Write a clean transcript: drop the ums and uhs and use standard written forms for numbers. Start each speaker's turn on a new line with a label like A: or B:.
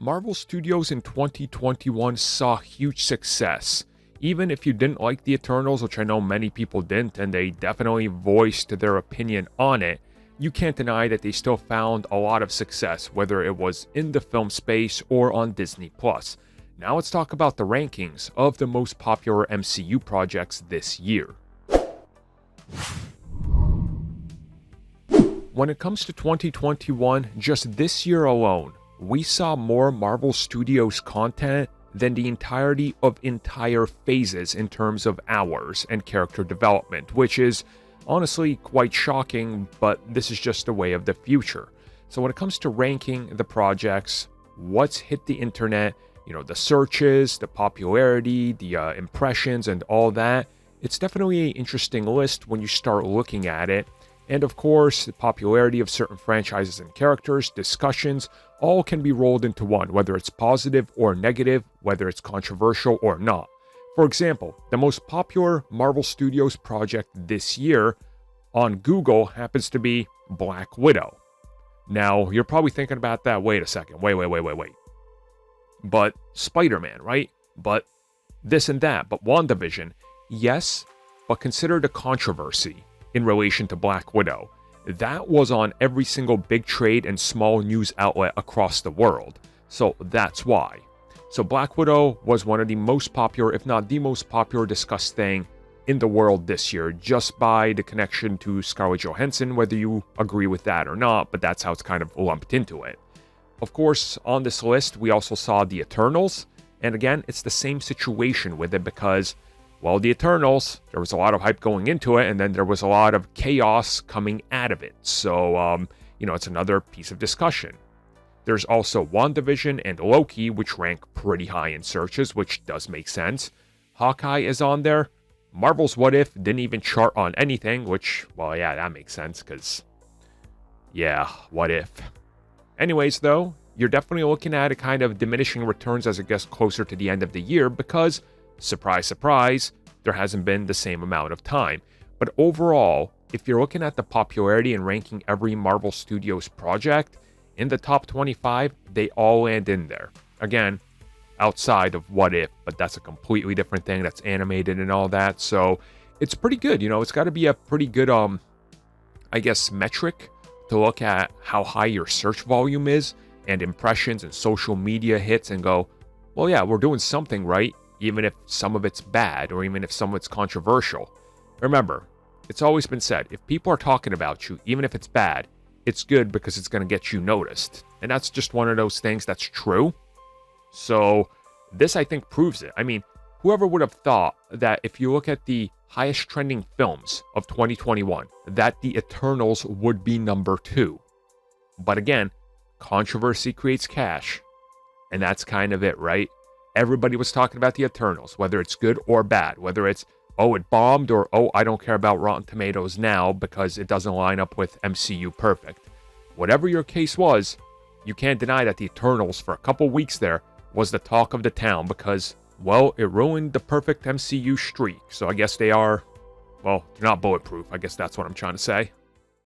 A: Marvel Studios in 2021 saw huge success. Even if you didn't like the Eternals, which I know many people didn't, and they definitely voiced their opinion on it, you can't deny that they still found a lot of success, whether it was in the film space or on Disney+. Now let's talk about the rankings of the most popular MCU projects this year. When it comes to 2021, just this year alone, we saw more Marvel Studios content than the entirety of entire phases in terms of hours and character development, which is honestly quite shocking, but this is just the way of the future. So when it comes to ranking the projects, what's hit the internet, the searches, the popularity, the impressions, and all that, it's definitely an interesting list when you start looking at it. And of course, the popularity of certain franchises and characters, discussions, all can be rolled into one, whether it's positive or negative, whether it's controversial or not. For example, the most popular Marvel Studios project this year on Google happens to be Black Widow. Now, you're probably thinking about that, wait a second, wait. But Spider-Man, right? But this and that, but WandaVision, yes, but consider the controversy in relation to Black Widow. That was on every single big trade and small news outlet across the world. So that's why. So Black Widow was one of the most popular, if not the most popular discussed thing in the world this year, just by the connection to Scarlett Johansson, whether you agree with that or not, but that's how it's kind of lumped into it. Of course, on this list, we also saw the Eternals, and again, it's the same situation with it because, well, the Eternals, there was a lot of hype going into it, and then there was a lot of chaos coming out of it. So, it's another piece of discussion. There's also WandaVision and Loki, which rank pretty high in searches, which does make sense. Hawkeye is on there. Marvel's What If didn't even chart on anything, which, well, yeah, that makes sense, because, yeah, what if? Anyways, though, you're definitely looking at a kind of diminishing returns as it gets closer to the end of the year because, surprise, surprise, there hasn't been the same amount of time. But overall, if you're looking at the popularity and ranking every Marvel Studios project, in the top 25, they all land in there. Again, outside of What If, but that's a completely different thing. That's animated and all that. So it's pretty good. It's got to be a pretty good, metric to look at how high your search volume is and impressions and social media hits and go, well, yeah, we're doing something right, even if some of it's bad or even if some of it's controversial. Remember, it's always been said, if people are talking about you, even if it's bad, it's good because it's going to get you noticed. And that's just one of those things that's true. So this, I think, proves it. I mean, whoever would have thought that if you look at the highest trending films of 2021, that the Eternals would be number 2. But again, controversy creates cash. And that's kind of it, right? Everybody was talking about the Eternals, whether it's good or bad, whether it's, oh, it bombed, or, oh, I don't care about Rotten Tomatoes now because it doesn't line up with MCU perfect. Whatever your case was, you can't deny that the Eternals for a couple weeks there was the talk of the town because, well, it ruined the perfect MCU streak. So I guess they are, well, they're not bulletproof. I guess that's what I'm trying to say.